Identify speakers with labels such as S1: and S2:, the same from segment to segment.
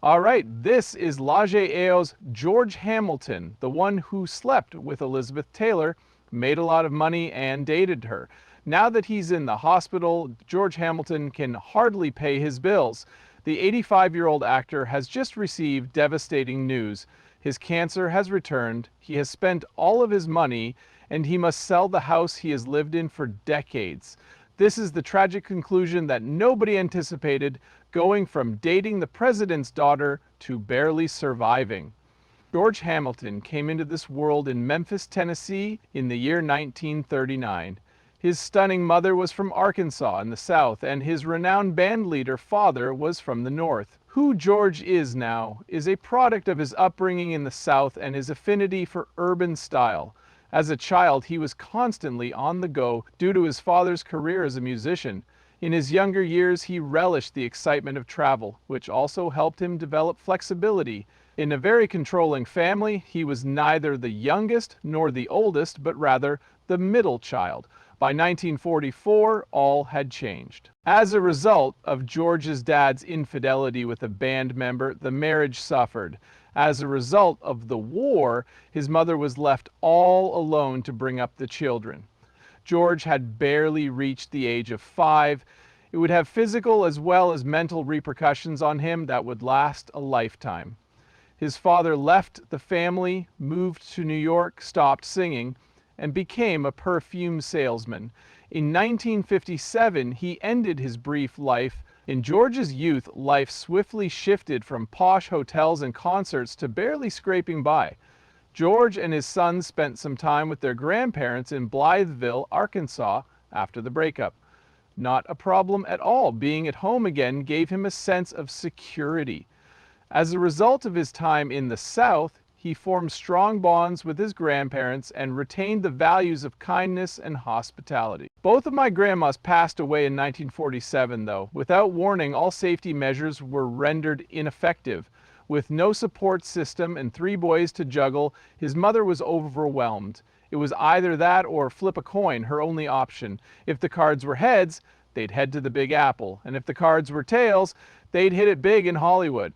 S1: All right, this is Lage AO's George Hamilton, the one who slept with Elizabeth Taylor, made a lot of money, and dated her. Now that he's in the hospital, George Hamilton can hardly pay his bills. The 85-year-old actor has just received devastating news. His cancer has returned, he has spent all of his money, and he must sell the house he has lived in for decades. This is the tragic conclusion that nobody anticipated, going from dating the president's daughter to barely surviving. George Hamilton came into this world in Memphis, Tennessee in the year 1939. His stunning mother was from Arkansas in the South, and his renowned bandleader father was from the North. Who George is now is a product of his upbringing in the South and his affinity for urban style. As a child, he was constantly on the go due to his father's career as a musician. In his younger years, he relished the excitement of travel, which also helped him develop flexibility. In a very controlling family, he was neither the youngest nor the oldest, but rather the middle child. By 1944, all had changed. As a result of George's dad's infidelity with a band member, the marriage suffered. As a result of the war, his mother was left all alone to bring up the children. George had barely reached the age of 5. It would have physical as well as mental repercussions on him that would last a lifetime. His father left the family, moved to New York, stopped singing, and became a perfume salesman. In 1957, he ended his brief life. In George's youth, life swiftly shifted from posh hotels and concerts to barely scraping by. George and his sons spent some time with their grandparents in Blytheville, Arkansas, after the breakup. Not a problem at all. Being at home again gave him a sense of security. As a result of his time in the South, he formed strong bonds with his grandparents and retained the values of kindness and hospitality. Both of my grandmas passed away in 1947, though. Without warning, all safety measures were rendered ineffective. With no support system and 3 boys to juggle, his mother was overwhelmed. It was either that or flip a coin, her only option. If the cards were heads, they'd head to the Big Apple. And if the cards were tails, they'd hit it big in Hollywood.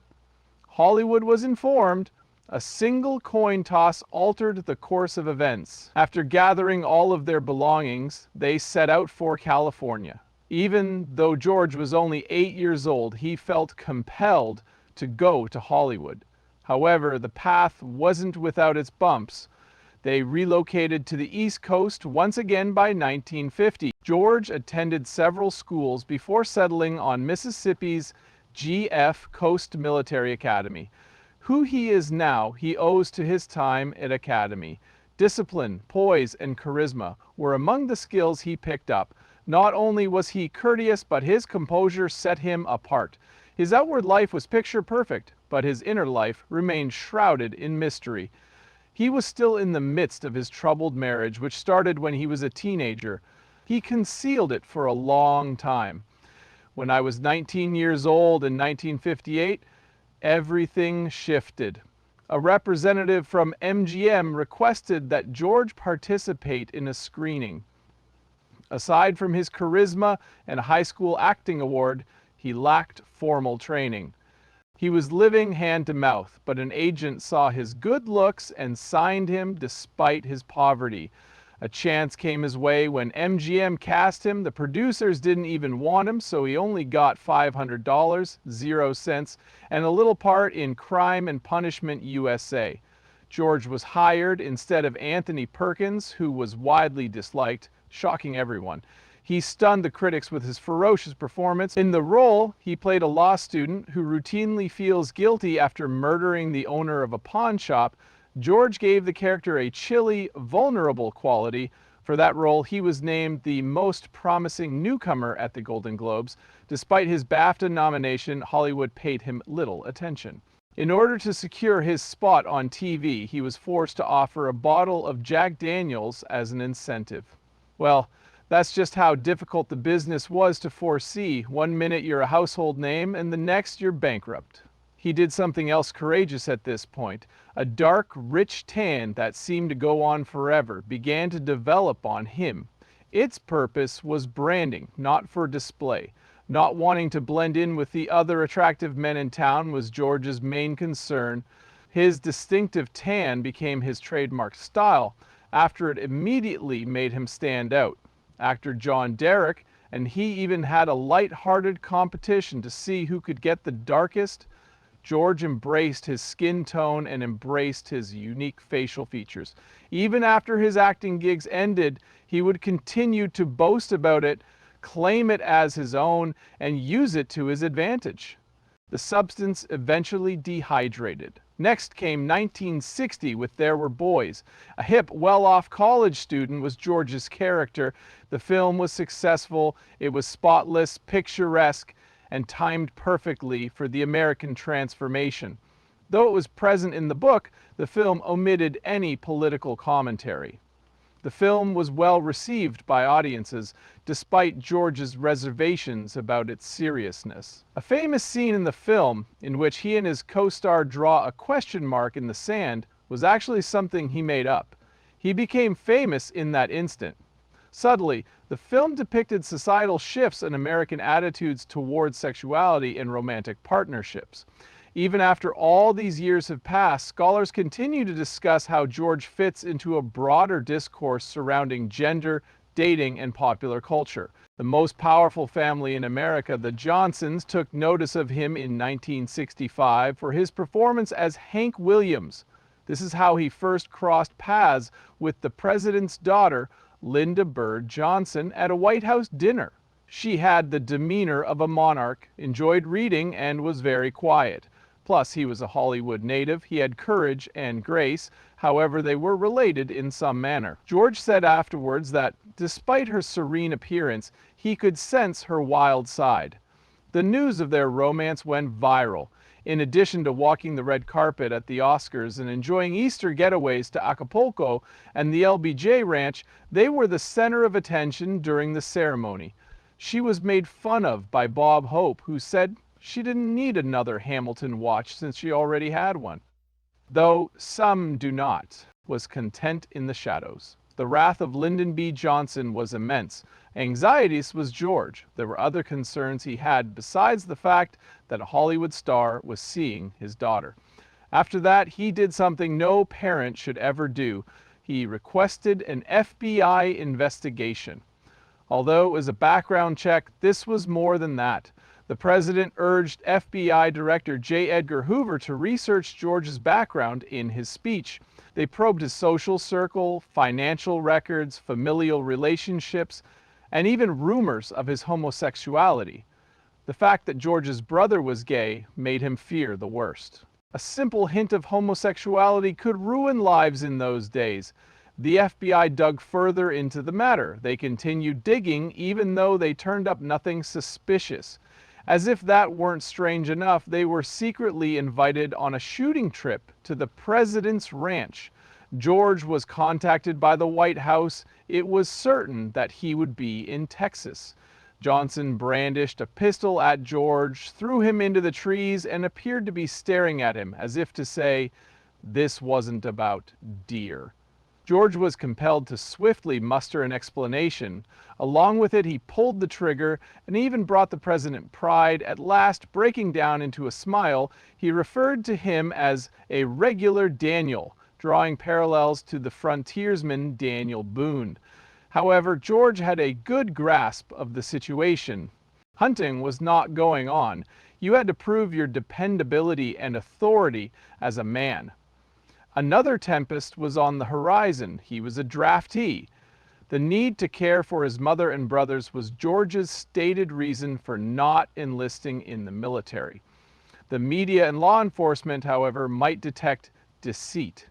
S1: Hollywood was informed. A single coin toss altered the course of events. After gathering all of their belongings, they set out for California. Even though George was only 8 years old, he felt compelled to go to Hollywood. However, the path wasn't without its bumps. They relocated to the East Coast once again by 1950. George attended several schools before settling on Mississippi's GF Coast Military Academy. Who he is now, he owes to his time at Academy. Discipline, poise, and charisma were among the skills he picked up. Not only was he courteous, but his composure set him apart. His outward life was picture perfect, but his inner life remained shrouded in mystery. He was still in the midst of his troubled marriage, which started when he was a teenager. He concealed it for a long time. When I was 19 years old in 1958, everything shifted. A representative from MGM requested that George participate in a screening. Aside from his charisma and a high school acting award, he lacked formal training. He was living hand to mouth, but an agent saw his good looks and signed him despite his poverty. A chance came his way when MGM cast him. The producers didn't even want him, so he only got $500, 0 cents, and a little part in Crime and Punishment USA. George was hired instead of Anthony Perkins, who was widely disliked, shocking everyone. He stunned the critics with his ferocious performance. In the role, he played a law student who routinely feels guilty after murdering the owner of a pawn shop. George gave the character a chilly, vulnerable quality. For that role, he was named the most promising newcomer at the Golden Globes. Despite his BAFTA nomination, Hollywood paid him little attention. In order to secure his spot on TV, he was forced to offer a bottle of Jack Daniels as an incentive. Well, that's just how difficult the business was to foresee. One minute you're a household name, and the next you're bankrupt. He did something else courageous at this point. A dark, rich tan that seemed to go on forever began to develop on him. Its purpose was branding, not for display. Not wanting to blend in with the other attractive men in town was George's main concern. His distinctive tan became his trademark style after it immediately made him stand out. Actor John Derek and he even had a light-hearted competition to see who could get the darkest. George embraced his skin tone and embraced his unique facial features. Even after his acting gigs ended, he would continue to boast about it, claim it as his own, and use it to his advantage. The substance eventually dehydrated. Next came 1960 with There Were Boys. A hip, well-off college student was George's character. The film was successful, it was spotless, picturesque, and timed perfectly for the American transformation. Though it was present in the book, the film omitted any political commentary. The film was well received by audiences, despite George's reservations about its seriousness. A famous scene in the film, in which he and his co-star draw a question mark in the sand, was actually something he made up. He became famous in that instant. Subtly, the film depicted societal shifts in American attitudes towards sexuality and romantic partnerships. Even after all these years have passed, scholars continue to discuss how George fits into a broader discourse surrounding gender, dating, and popular culture. The most powerful family in America, the Johnsons, took notice of him in 1965 for his performance as Hank Williams. This is how he first crossed paths with the president's daughter, Linda Bird Johnson, at a White House dinner. She had the demeanor of a monarch, enjoyed reading, and was very quiet. Plus, he was a Hollywood native, he had courage and grace, however they were related in some manner. George said afterwards that, despite her serene appearance, he could sense her wild side. The news of their romance went viral. In addition to walking the red carpet at the Oscars and enjoying Easter getaways to Acapulco and the LBJ Ranch, they were the center of attention during the ceremony. She was made fun of by Bob Hope, who said she didn't need another Hamilton watch since she already had one. Though some do not, was content in the shadows. The wrath of Lyndon B. Johnson was immense. Anxieties was George. There were other concerns he had besides the fact that a Hollywood star was seeing his daughter. After that, he did something no parent should ever do. He requested an FBI investigation. Although it was a background check, this was more than that. The president urged FBI Director J. Edgar Hoover to research George's background in his speech. They probed his social circle, financial records, familial relationships, and even rumors of his homosexuality. The fact that George's brother was gay made him fear the worst. A simple hint of homosexuality could ruin lives in those days. The FBI dug further into the matter. They continued digging even though they turned up nothing suspicious. As if that weren't strange enough, they were secretly invited on a shooting trip to the president's ranch. George was contacted by the White House. It was certain that he would be in Texas. Johnson brandished a pistol at George, threw him into the trees, and appeared to be staring at him as if to say, "This wasn't about deer." George was compelled to swiftly muster an explanation. Along with it, he pulled the trigger and even brought the president pride. At last, breaking down into a smile, he referred to him as a regular Daniel, drawing parallels to the frontiersman Daniel Boone. However, George had a good grasp of the situation. Hunting was not going on. You had to prove your dependability and authority as a man. Another tempest was on the horizon. He was a draftee. The need to care for his mother and brothers was George's stated reason for not enlisting in the military. The media and law enforcement, however, might detect deceit.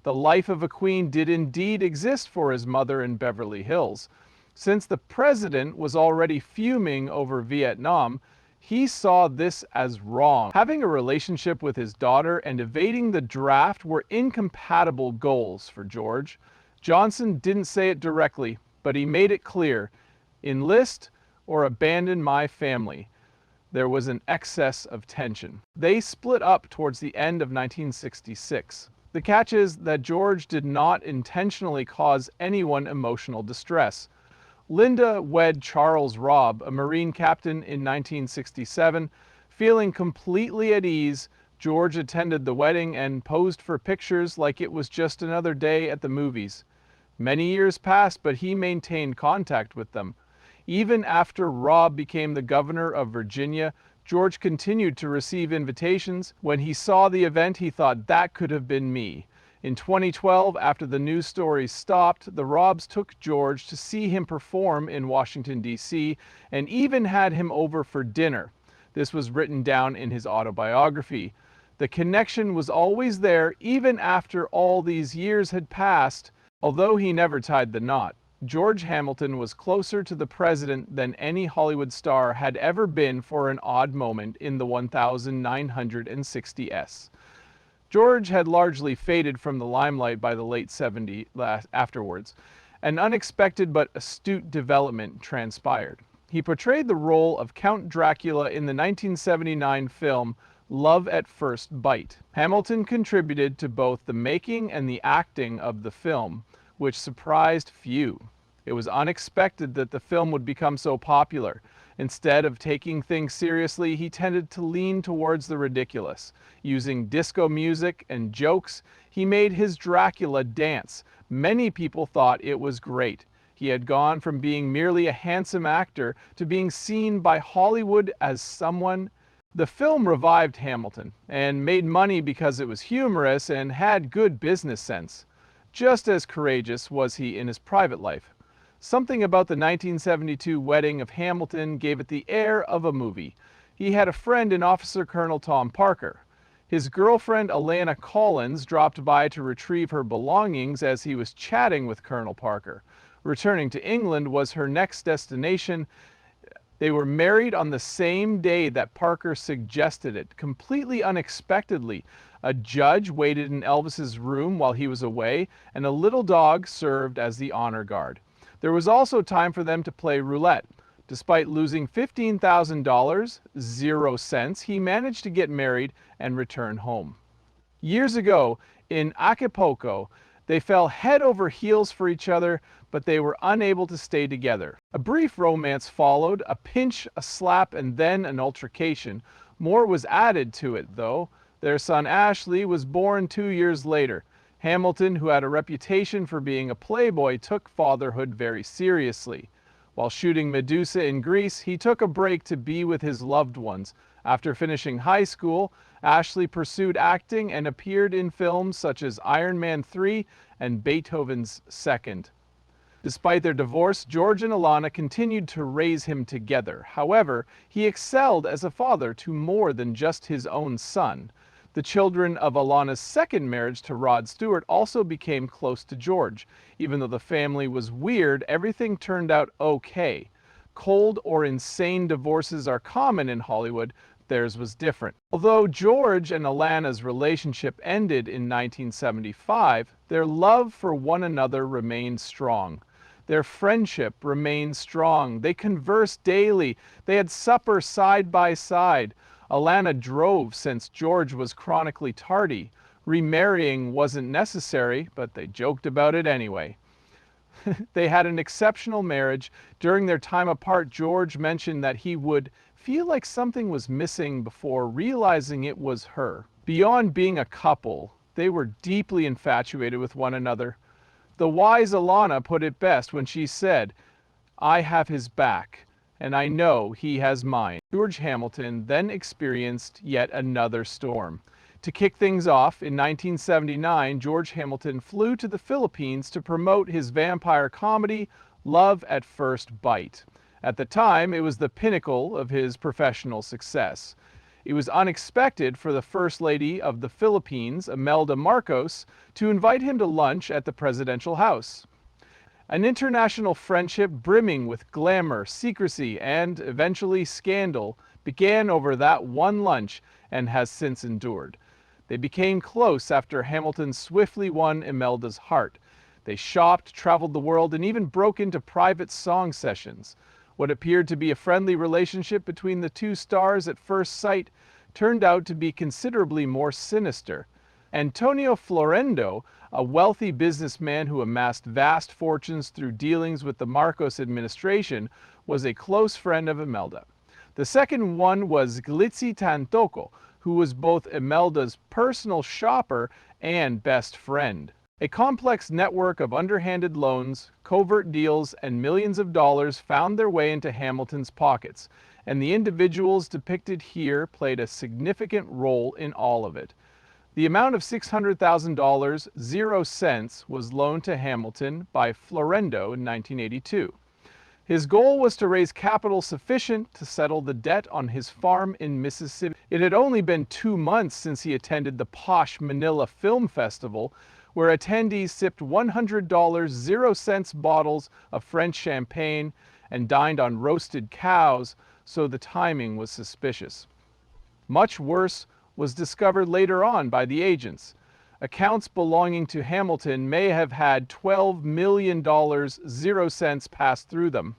S1: The life of a queen did indeed exist for his mother in Beverly Hills. Since the president was already fuming over Vietnam, he saw this as wrong. Having a relationship with his daughter and evading the draft were incompatible goals for George. Johnson didn't say it directly, but he made it clear: enlist or abandon my family. There was an excess of tension. They split up towards the end of 1966. The catch is that George did not intentionally cause anyone emotional distress. Linda wed Charles Robb, a Marine captain in 1967. Feeling completely at ease, George attended the wedding and posed for pictures like it was just another day at the movies. Many years passed, but he maintained contact with them. Even after Robb became the governor of Virginia, George continued to receive invitations. When he saw the event, he thought, that could have been me. In 2012, after the news stories stopped, the Robbs took George to see him perform in Washington, D.C., and even had him over for dinner. This was written down in his autobiography. The connection was always there, even after all these years had passed, although he never tied the knot. George Hamilton was closer to the president than any Hollywood star had ever been for an odd moment in the 1960s. George had largely faded from the limelight by the late 70s afterwards. An unexpected but astute development transpired. He portrayed the role of Count Dracula in the 1979 film Love at First Bite. Hamilton contributed to both the making and the acting of the film, which surprised few. It was unexpected that the film would become so popular. Instead of taking things seriously, he tended to lean towards the ridiculous. Using disco music and jokes, he made his Dracula dance. Many people thought it was great. He had gone from being merely a handsome actor to being seen by Hollywood as someone. The film revived Hamilton and made money because it was humorous and had good business sense. Just as courageous was he in his private life. Something about the 1972 wedding of Hamilton gave it the air of a movie. He had a friend in Officer Colonel Tom Parker. His girlfriend Alana Collins dropped by to retrieve her belongings as he was chatting with Colonel Parker. Returning to England was her next destination. They were married on the same day that Parker suggested it, completely unexpectedly. A judge waited in Elvis's room while he was away, and a little dog served as the honor guard. There was also time for them to play roulette. Despite losing $15,000, 0 cents, he managed to get married and return home. Years ago, in Acapulco, they fell head over heels for each other, but they were unable to stay together. A brief romance followed, a pinch, a slap, and then an altercation. More was added to it, though. Their son Ashley was born 2 years later. Hamilton, who had a reputation for being a playboy, took fatherhood very seriously. While shooting Medusa in Greece, he took a break to be with his loved ones. After finishing high school, Ashley pursued acting and appeared in films such as Iron Man 3 and Beethoven's Second. Despite their divorce, George and Alana continued to raise him together. However, he excelled as a father to more than just his own son. The children of Alana's second marriage to Rod Stewart also became close to George. Even though the family was weird, everything turned out okay. Cold or insane divorces are common in Hollywood. Theirs was different. Although George and Alana's relationship ended in 1975, their love for one another remained strong. Their friendship remained strong. They conversed daily. They had supper side by side. Alana drove since George was chronically tardy. Remarrying wasn't necessary, but they joked about it anyway. They had an exceptional marriage. During their time apart, George mentioned that he would feel like something was missing before realizing it was her. Beyond being a couple, they were deeply infatuated with one another. The wise Alana put it best when she said, "I have his back, and I know he has mine." George Hamilton then experienced yet another storm. To kick things off, in 1979, George Hamilton flew to the Philippines to promote his vampire comedy, Love at First Bite. At the time, it was the pinnacle of his professional success. It was unexpected for the First Lady of the Philippines, Imelda Marcos, to invite him to lunch at the presidential house. An international friendship brimming with glamour, secrecy, and eventually scandal began over that one lunch and has since endured. They became close after Hamilton swiftly won Imelda's heart. They shopped, traveled the world, and even broke into private song sessions. What appeared to be a friendly relationship between the two stars at first sight turned out to be considerably more sinister. Antonio Florendo, a wealthy businessman who amassed vast fortunes through dealings with the Marcos administration, was a close friend of Imelda. The second one was Glitzy Tantoko, who was both Imelda's personal shopper and best friend. A complex network of underhanded loans, covert deals, and millions of dollars found their way into Hamilton's pockets, and the individuals depicted here played a significant role in all of it. The amount of $600,000, 0 cents, was loaned to Hamilton by Florendo in 1982. His goal was to raise capital sufficient to settle the debt on his farm in Mississippi. It had only been 2 months since he attended the posh Manila Film Festival, where attendees sipped $100 0 cents bottles of French champagne and dined on roasted cows, so the timing was suspicious. Much worse was discovered later on by the agents. Accounts belonging to Hamilton may have had $12 million 0 cents passed through them.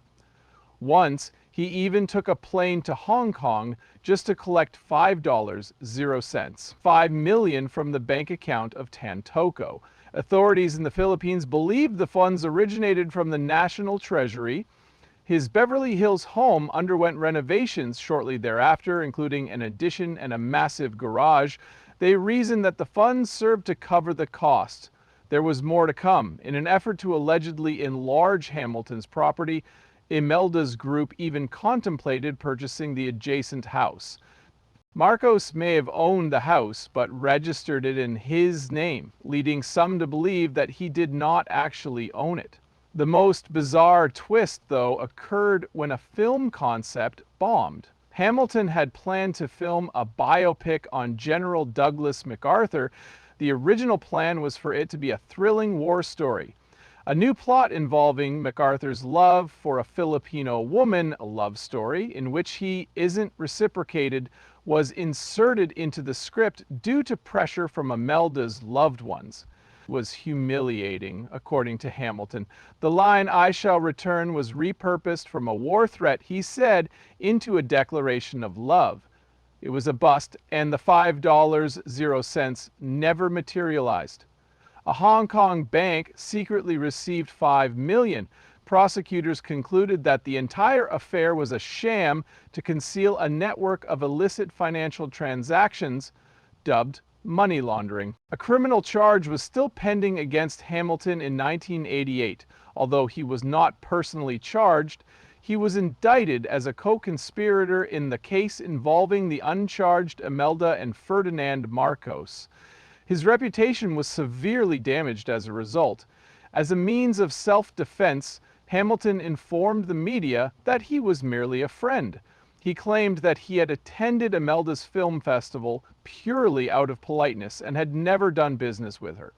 S1: Once, he even took a plane to Hong Kong just to collect $5 0 cents, $5 million from the bank account of Tantoko. Authorities in the Philippines believed the funds originated from the National Treasury. His Beverly Hills home underwent renovations shortly thereafter, including an addition and a massive garage. They reasoned that the funds served to cover the cost. There was more to come. In an effort to allegedly enlarge Hamilton's property, Imelda's group even contemplated purchasing the adjacent house. Marcos may have owned the house, but registered it in his name, leading some to believe that he did not actually own it. The most bizarre twist, though, occurred when a film concept bombed. Hamilton had planned to film a biopic on General Douglas MacArthur. The original plan was for it to be a thrilling war story. A new plot involving MacArthur's love for a Filipino woman, a love story in which he isn't reciprocated, was inserted into the script due to pressure from Imelda's loved ones. Was humiliating, according to Hamilton. The line, "I shall return," was repurposed from a war threat, he said, into a declaration of love. It was a bust, and the $5 0 cents never materialized. A Hong Kong bank secretly received $5 million. Prosecutors concluded that the entire affair was a sham to conceal a network of illicit financial transactions, dubbed money laundering. A criminal charge was still pending against Hamilton in 1988. Although he was not personally charged, he was indicted as a co-conspirator in the case involving the uncharged Imelda and Ferdinand Marcos. His reputation was severely damaged as a result. As a means of self-defense, Hamilton informed the media that he was merely a friend. He claimed that he had attended Imelda's film festival purely out of politeness and had never done business with her.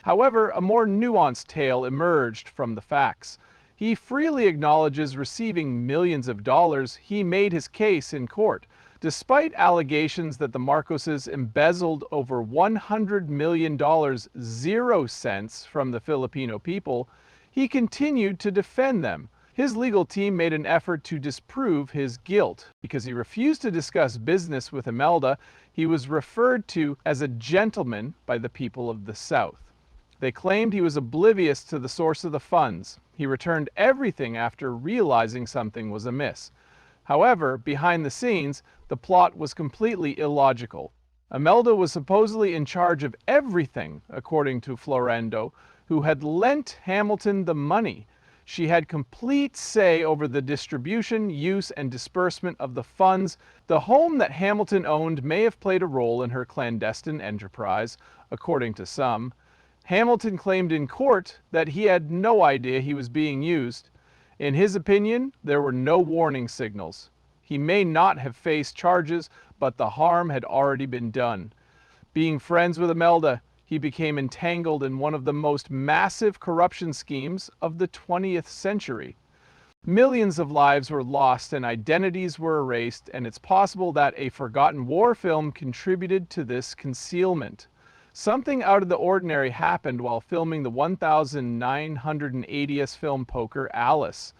S1: However, a more nuanced tale emerged from the facts. He freely acknowledges receiving millions of dollars. He made his case in court. Despite allegations that the Marcoses embezzled over $100 million 0 cents from the Filipino people, he continued to defend them. His legal team made an effort to disprove his guilt. Because he refused to discuss business with Imelda, he was referred to as a gentleman by the people of the South. They claimed he was oblivious to the source of the funds. He returned everything after realizing something was amiss. However, behind the scenes, the plot was completely illogical. Imelda was supposedly in charge of everything, according to Florendo, who had lent Hamilton the money. She had complete say over the distribution, use, and disbursement of the funds. The home that Hamilton owned may have played a role in her clandestine enterprise, according to some. Hamilton claimed in court that he had no idea he was being used. In his opinion, there were no warning signals. He may not have faced charges, but the harm had already been done. Being friends with Imelda, he became entangled in one of the most massive corruption schemes of the 20th century. Millions of lives were lost and identities were erased, and it's possible that a forgotten war film contributed to this concealment. Something out of the ordinary happened while filming the 1980th film Poker Alice.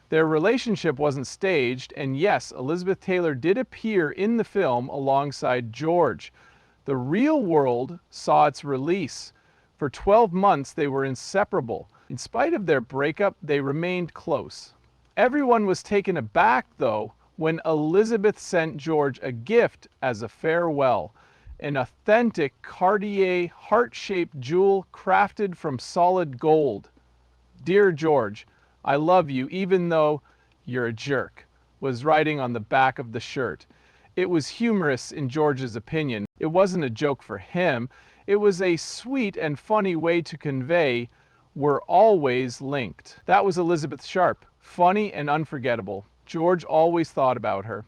S1: Their relationship wasn't staged, and yes, Elizabeth Taylor did appear in the film alongside George. The real world saw its release. For 12 months, they were inseparable. In spite of their breakup, they remained close. Everyone was taken aback, though, when Elizabeth sent George a gift as a farewell, an authentic Cartier heart-shaped jewel crafted from solid gold. "Dear George, I love you even though you're a jerk," was writing on the back of the shirt. It was humorous in George's opinion. It wasn't a joke for him. It was a sweet and funny way to convey we're always linked. That was Elizabeth Sharp. Funny and unforgettable. George always thought about her.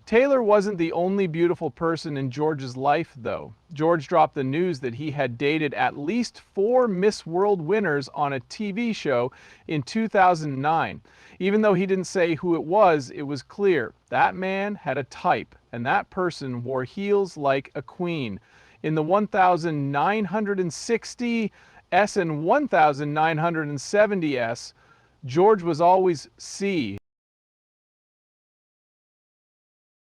S1: Taylor wasn't the only beautiful person in George's life, though. George dropped the news that he had dated at least 4 Miss World winners on a TV show in 2009. Even though he didn't say who it was clear that man had a type, and that person wore heels like a queen. In the 1960 S and 1970 S, George was always C.